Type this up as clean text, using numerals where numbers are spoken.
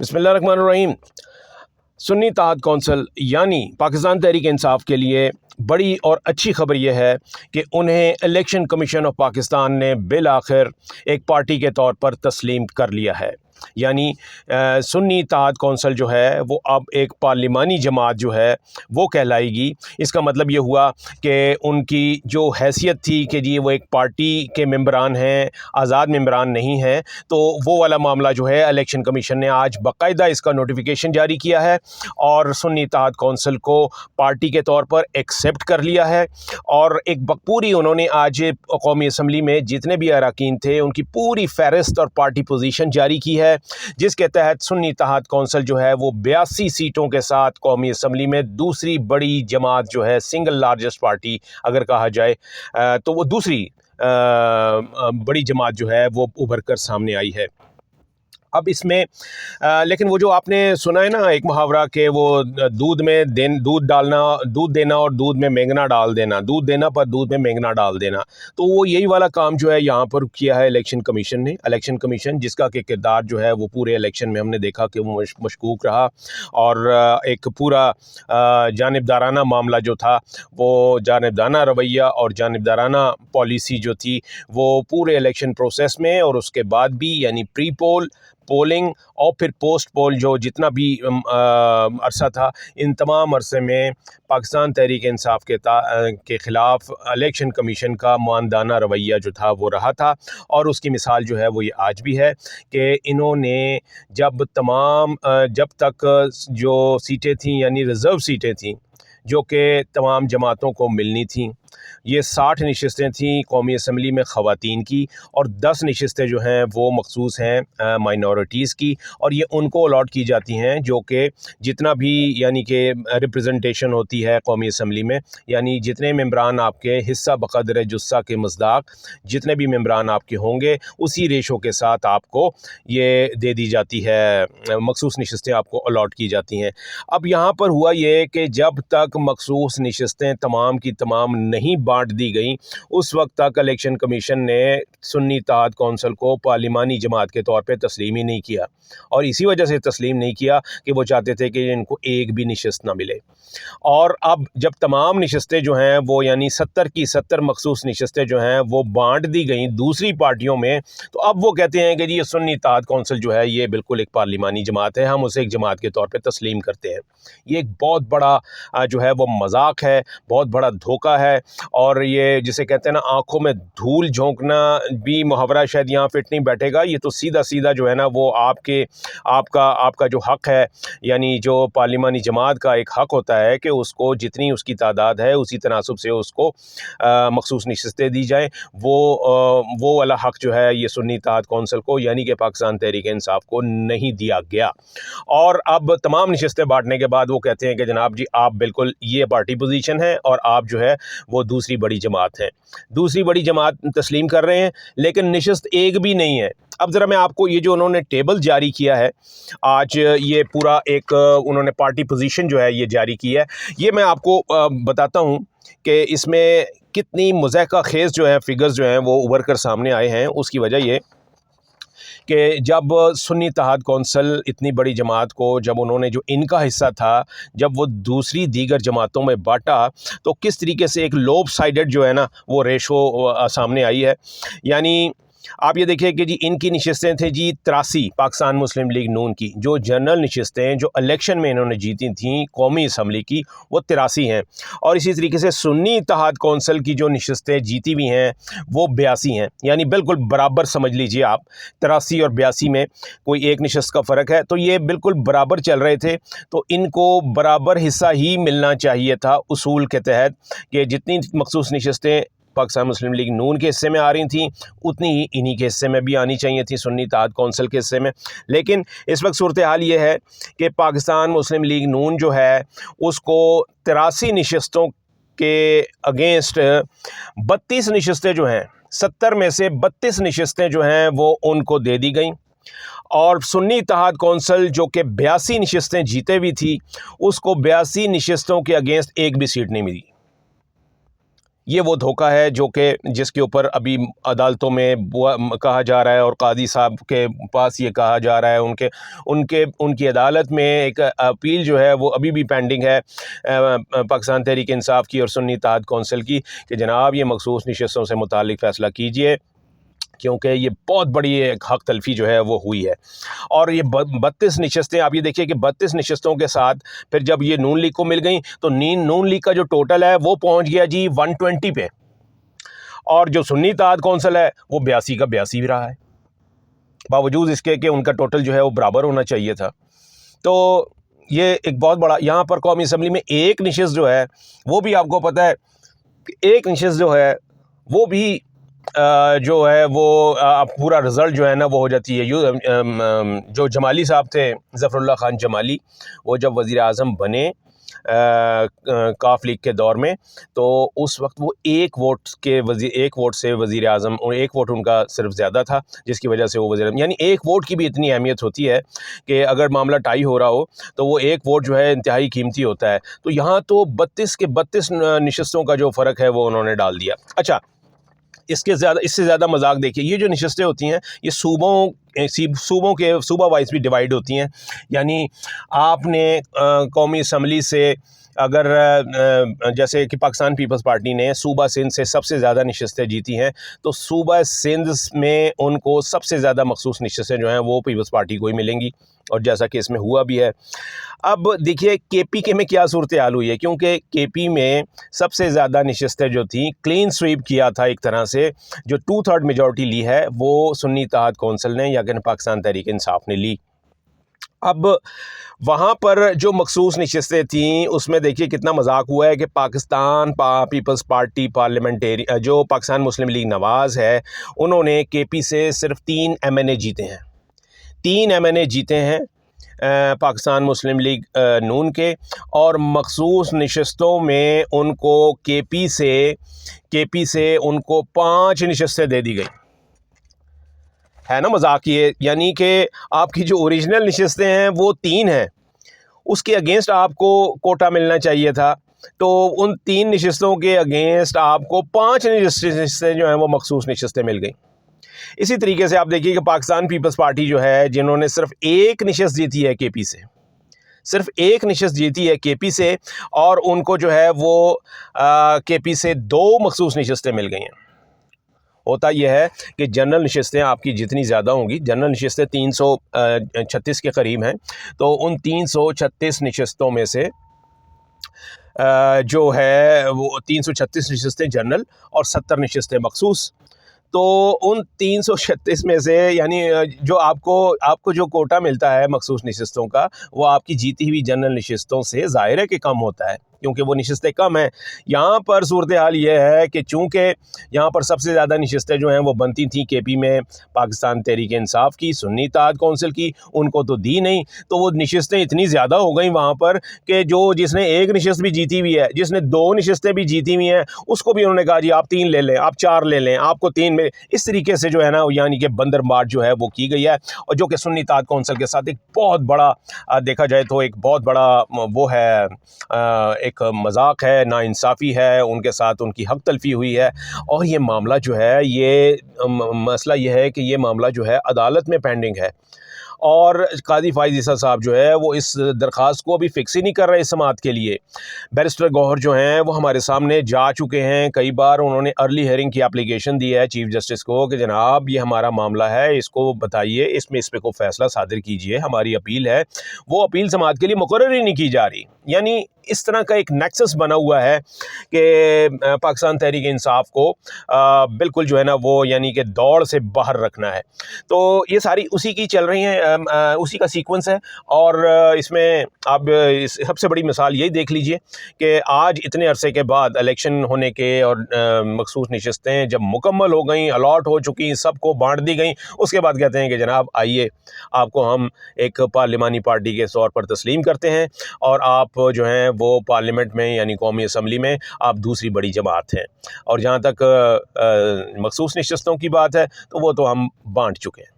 بسم اللہ الرحمن الرحیم۔ سنی اتحاد کونسل یعنی پاکستان تحریک انصاف کے لیے بڑی اور اچھی خبر یہ ہے کہ انہیں الیکشن کمیشن آف پاکستان نے بالآخر ایک پارٹی کے طور پر تسلیم کر لیا ہے۔ یعنی سنی اتحاد کونسل جو ہے وہ اب ایک پارلیمانی جماعت جو ہے وہ کہلائے گی۔ اس کا مطلب یہ ہوا کہ ان کی جو حیثیت تھی کہ جی وہ ایک پارٹی کے ممبران ہیں، آزاد ممبران نہیں ہیں، تو وہ والا معاملہ جو ہے الیکشن کمیشن نے آج باقاعدہ اس کا نوٹیفیکیشن جاری کیا ہے اور سنی اتحاد کونسل کو پارٹی کے طور پر ایکسیپٹ کر لیا ہے۔ اور ایک پوری انہوں نے آج قومی اسمبلی میں جتنے بھی اراکین تھے ان کی پوری فہرست اور پارٹی پوزیشن جاری کی ہے، جس کے تحت سنی اتحاد کونسل جو ہے وہ 82 سیٹوں کے ساتھ قومی اسمبلی میں دوسری بڑی جماعت جو ہے، سنگل لارجسٹ پارٹی اگر کہا جائے تو وہ دوسری بڑی جماعت جو ہے وہ ابھر کر سامنے آئی ہے۔ اب اس میں لیکن وہ جو آپ نے سنا ہے نا ایک محاورہ کہ وہ دودھ دینا اور دودھ میں مینگنا ڈال دینا، دودھ دینا پر دودھ میں مینگنا ڈال دینا، تو وہ یہی والا کام جو ہے یہاں پر کیا ہے الیکشن کمیشن نے۔ الیکشن کمیشن جس کا کہ کردار جو ہے وہ پورے الیکشن میں ہم نے دیکھا کہ وہ مشکوک رہا اور ایک پورا جانبدارانہ معاملہ جو تھا، وہ جانبدارانہ رویہ اور جانبدارانہ پالیسی جو تھی وہ پورے الیکشن پروسیس میں اور اس کے بعد بھی، یعنی پری پولنگ اور پھر پوسٹ پول جو جتنا بھی عرصہ تھا، ان تمام عرصے میں پاکستان تحریک انصاف کے خلاف الیکشن کمیشن کا معاندانہ رویہ جو تھا وہ رہا تھا۔ اور اس کی مثال جو ہے وہ یہ آج بھی ہے کہ انہوں نے جب تک جو سیٹیں تھیں یعنی ریزرو سیٹیں تھیں جو کہ تمام جماعتوں کو ملنی تھیں، یہ 60 نشستیں تھیں قومی اسمبلی میں خواتین کی اور 10 نشستیں جو ہیں وہ مخصوص ہیں مائنورٹیز کی، اور یہ ان کو الاٹ کی جاتی ہیں جو کہ جتنا بھی یعنی کہ ریپریزنٹیشن ہوتی ہے قومی اسمبلی میں، یعنی جتنے ممبران آپ کے حصہ بقدر جثہ کے مصداق جتنے بھی ممبران آپ کے ہوں گے اسی ریشو کے ساتھ آپ کو یہ دے دی جاتی ہے، مخصوص نشستیں آپ کو الاٹ کی جاتی ہیں۔ اب یہاں پر ہوا یہ کہ جب تک مخصوص نشستیں تمام کی تمام نہیں بانٹ دی گئیں، اس وقت تک الیکشن کمیشن نے سنی اتحاد کونسل کو پارلیمانی جماعت کے طور پہ تسلیم ہی نہیں کیا، اور اسی وجہ سے تسلیم نہیں کیا کہ وہ چاہتے تھے کہ ان کو ایک بھی نشست نہ ملے۔ اور اب جب تمام نشستیں جو ہیں وہ یعنی 70 کی 70 مخصوص نشستیں جو ہیں وہ بانٹ دی گئیں دوسری پارٹیوں میں، تو اب وہ کہتے ہیں کہ جی یہ سنی اتحاد کونسل جو ہے یہ بالکل ایک پارلیمانی جماعت ہے، ہم اسے ایک جماعت کے طور پہ تسلیم کرتے ہیں۔ یہ ایک بہت بڑا جو ہے وہ مذاق ہے، بہت بڑا دھوکہ ہے، اور یہ جسے کہتے ہیں نا آنکھوں میں دھول جھونکنا بھی محاورہ شاید یہاں فٹ نہیں بیٹھے گا۔ یہ تو سیدھا سیدھا جو ہے نا وہ آپ کا جو حق ہے، یعنی جو پارلیمانی جماعت کا ایک حق ہوتا ہے کہ اس کو جتنی اس کی تعداد ہے اسی تناسب سے اس کو مخصوص نشستیں دی جائیں، وہ والا حق جو ہے یہ سنی اتحاد کونسل کو یعنی کہ پاکستان تحریک انصاف کو نہیں دیا گیا۔ اور اب تمام نشستیں بانٹنے کے بعد وہ کہتے ہیں کہ جناب جی آپ بالکل یہ پارٹی پوزیشن ہے اور آپ جو ہے وہ دوسری بڑی جماعت ہیں، دوسری بڑی جماعت تسلیم کر رہے ہیں، لیکن نشست ایک بھی نہیں ہے۔ اب ذرا میں آپ کو یہ جو انہوں نے ٹیبل جاری کیا ہے آج، یہ پورا ایک انہوں نے پارٹی پوزیشن جو ہے یہ جاری کی ہے، یہ میں آپ کو بتاتا ہوں کہ اس میں کتنی مضحکہ خیز جو ہے فگرز جو ہیں وہ ابھر کر سامنے آئے ہیں۔ اس کی وجہ یہ کہ جب سنی اتحاد کونسل اتنی بڑی جماعت کو جب انہوں نے جو ان کا حصہ تھا جب وہ دوسری دیگر جماعتوں میں بانٹا تو کس طریقے سے ایک لوپ سائیڈڈ جو ہے نا وہ ریشو سامنے آئی ہے۔ یعنی آپ یہ دیکھیں کہ جی ان کی نشستیں تھیں جی 83 پاکستان مسلم لیگ نون کی، جو جنرل نشستیں جو الیکشن میں انہوں نے جیتی تھیں قومی اسمبلی کی وہ 83 ہیں، اور اسی طریقے سے سنی اتحاد کونسل کی جو نشستیں جیتی ہوئی ہیں وہ 82 ہیں، یعنی بالکل برابر سمجھ لیجئے آپ، 83 اور 82 میں کوئی ایک نشست کا فرق ہے، تو یہ بالکل برابر چل رہے تھے، تو ان کو برابر حصہ ہی ملنا چاہیے تھا اصول کے تحت کہ جتنی مخصوص نشستیں پاکستان مسلم لیگ نون کے حصے میں آ رہی تھیں اتنی ہی انہی کے حصے میں بھی آنی چاہیے تھیں، سنی اتحاد کونسل کے حصے میں۔ لیکن اس وقت صورتحال یہ ہے کہ پاکستان مسلم لیگ نون جو ہے اس کو 83 نشستوں کے اگینسٹ 32 نشستیں جو ہیں، 70 میں سے 32 نشستیں جو ہیں وہ ان کو دے دی گئیں، اور سنی اتحاد کونسل جو کہ 82 نشستیں جیتے ہوئی تھی اس کو 82 نشستوں کے اگینسٹ ایک بھی سیٹ نہیں ملی۔ یہ وہ دھوکہ ہے جو کہ جس کے اوپر ابھی عدالتوں میں کہا جا رہا ہے، اور قاضی صاحب کے پاس یہ کہا جا رہا ہے، ان کی عدالت میں ایک اپیل جو ہے وہ ابھی بھی پینڈنگ ہے پاکستان تحریک انصاف کی اور سنی اتحاد کونسل کی، کہ جناب یہ مخصوص نشستوں سے متعلق فیصلہ کیجئے، کیونکہ یہ بہت بڑی ایک حق تلفی جو ہے وہ ہوئی ہے۔ اور یہ 32 نشستیں، آپ یہ دیکھیے کہ 32 نشستوں کے ساتھ پھر جب یہ نون لیگ کو مل گئیں تو نون لیگ کا جو ٹوٹل ہے وہ پہنچ گیا جی 120 پہ، اور جو سنی اتحاد کونسل ہے وہ 82 کا 82 بھی رہا ہے، باوجود اس کے کہ ان کا ٹوٹل جو ہے وہ برابر ہونا چاہیے تھا۔ تو یہ ایک بہت بڑا، یہاں پر قومی اسمبلی میں ایک نشست جو ہے وہ بھی آپ کو پتہ ہے کہ ایک نشست جو ہے وہ بھی جو ہے وہ پورا رزلٹ جو ہے نا وہ ہو جاتی ہے۔ جو جمالی صاحب تھے، ظفر اللہ خان جمالی، وہ جب وزیر اعظم بنے کاف لیگ کے دور میں، تو اس وقت وہ ایک ووٹ سے وزیر اعظم، ایک ووٹ ان کا صرف زیادہ تھا، جس کی وجہ سے وہ وزیر اعظم، یعنی ایک ووٹ کی بھی اتنی اہمیت ہوتی ہے کہ اگر معاملہ ٹائی ہو رہا ہو تو وہ ایک ووٹ جو ہے انتہائی قیمتی ہوتا ہے۔ تو یہاں تو 32 کے 32 نشستوں کا جو فرق ہے وہ انہوں نے ڈال دیا۔ اچھا، اس سے زیادہ مذاق دیکھیے، یہ جو نشستیں ہوتی ہیں یہ صوبہ وائز بھی ڈیوائیڈ ہوتی ہیں، یعنی آپ نے قومی اسمبلی سے اگر جیسے کہ پاکستان پیپلز پارٹی نے صوبہ سندھ سے سب سے زیادہ نشستیں جیتی ہیں، تو صوبہ سندھ میں ان کو سب سے زیادہ مخصوص نشستیں جو ہیں وہ پیپلز پارٹی کو ہی ملیں گی، اور جیسا کہ اس میں ہوا بھی ہے۔ اب دیکھیے کے پی کے میں کیا صورتحال ہوئی ہے، کیونکہ کے پی میں سب سے زیادہ نشستیں جو تھیں، کلین سویپ کیا تھا ایک طرح سے، جو 2/3 میجورٹی لی ہے وہ سنی اتحاد کونسل نے یا کہ پاکستان تحریک انصاف نے لی۔ اب وہاں پر جو مخصوص نشستیں تھیں اس میں دیکھیے کتنا مذاق ہوا ہے کہ پاکستان پیپلز پارٹی پارلیمنٹری جو پاکستان مسلم لیگ نواز ہے، انہوں نے کے پی سے صرف 3 MNA جیتے ہیں، 3 MNA جیتے ہیں پاکستان مسلم لیگ نون کے، اور مخصوص نشستوں میں ان کو کے پی سے ان کو 5 نشستیں دے دی گئی، ہے نا مذاق یہ، یعنی کہ آپ کی جو اوریجنل نشستیں ہیں وہ 3 ہیں، اس کے اگینسٹ آپ کو کوٹا ملنا چاہیے تھا، تو ان 3 نشستوں کے اگینسٹ آپ کو 5 نشستیں جو ہیں وہ مخصوص نشستیں مل گئیں۔ اسی طریقے سے آپ دیکھیے کہ پاکستان پیپلز پارٹی جو ہے، جنہوں نے صرف ایک نشست جیتی ہے کے پی سے، صرف ایک نشست جیتی ہے کے پی سے، اور ان کو جو ہے وہ کے پی سے 2 مخصوص نشستیں مل گئی ہیں۔ ہوتا یہ ہے کہ جنرل نشستیں آپ کی جتنی زیادہ ہوں گی، جنرل نشستیں 336 کے قریب ہیں، تو ان 336 نشستوں میں سے جو ہے وہ 336 نشستیں جنرل اور 70 نشستیں مخصوص، تو ان 336 میں سے یعنی جو آپ کو جو کوٹا ملتا ہے مخصوص نشستوں کا، وہ آپ کی جیتی ہوئی جنرل نشستوں سے ظاہر ہے کہ کم ہوتا ہے، کیونکہ وہ نشستیں کم ہیں۔ یہاں پر صورتحال یہ ہے کہ چونکہ یہاں پر سب سے زیادہ نشستیں جو ہیں وہ بنتی تھیں کے پی میں پاکستان تحریک انصاف کی، سنی اتحاد کونسل کی، ان کو تو دی نہیں، تو وہ نشستیں اتنی زیادہ ہو گئیں وہاں پر کہ جس نے ایک نشست بھی جیتی ہوئی ہے، جس نے 2 نشستیں بھی جیتی ہوئی ہیں، اس کو بھی انہوں نے کہا جی آپ 3 لے لیں، آپ 4 لے لیں، آپ کو 3 میں، اس طریقے سے جو ہے نا یعنی کہ بندر مار جو ہے وہ کی گئی ہے، اور جو کہ سنی اتحاد کونسل کے ساتھ ایک بہت بڑا دیکھا جائے تو ایک بہت بڑا وہ ہے، ایک مذاق ہے، ناانصافی ہے، ان کے ساتھ ان کی حق تلفی ہوئی ہے، اور یہ معاملہ جو ہے، یہ مسئلہ یہ ہے کہ یہ معاملہ جو ہے عدالت میں پینڈنگ ہے، اور قاضی فائز عیسیٰ صاحب جو ہے وہ اس درخواست کو ابھی فکس ہی نہیں کر رہے اس سماعت کے لیے۔ بیرسٹر گوہر جو ہیں وہ ہمارے سامنے جا چکے ہیں، کئی بار انہوں نے ارلی ہیئرنگ کی اپلیکیشن دی ہے چیف جسٹس کو کہ جناب یہ ہمارا معاملہ ہے، اس کو بتائیے، اس پہ کوئی فیصلہ صادر کیجئے، ہماری اپیل ہے، وہ اپیل سماعت کے لیے مقرر ہی نہیں کی جا رہی۔ یعنی اس طرح کا ایک نیکسس بنا ہوا ہے کہ پاکستان تحریک انصاف کو بالکل جو ہے نا وہ یعنی کہ دوڑ سے باہر رکھنا ہے، تو یہ ساری اسی کی چل رہی ہیں، اسی کا سیکوینس ہے، اور اس میں آپ سب سے بڑی مثال یہی دیکھ لیجئے کہ آج اتنے عرصے کے بعد الیکشن ہونے کے اور مخصوص نشستیں جب مکمل ہو گئیں، الاٹ ہو چکی، سب کو بانٹ دی گئیں، اس کے بعد کہتے ہیں کہ جناب آئیے آپ کو ہم ایک پارلیمانی پارٹی کے طور پر تسلیم کرتے ہیں، اور آپ جو ہیں وہ پارلیمنٹ میں یعنی قومی اسمبلی میں آپ دوسری بڑی جماعت ہیں، اور جہاں تک مخصوص نشستوں کی بات ہے تو وہ تو ہم بانٹ چکے ہیں۔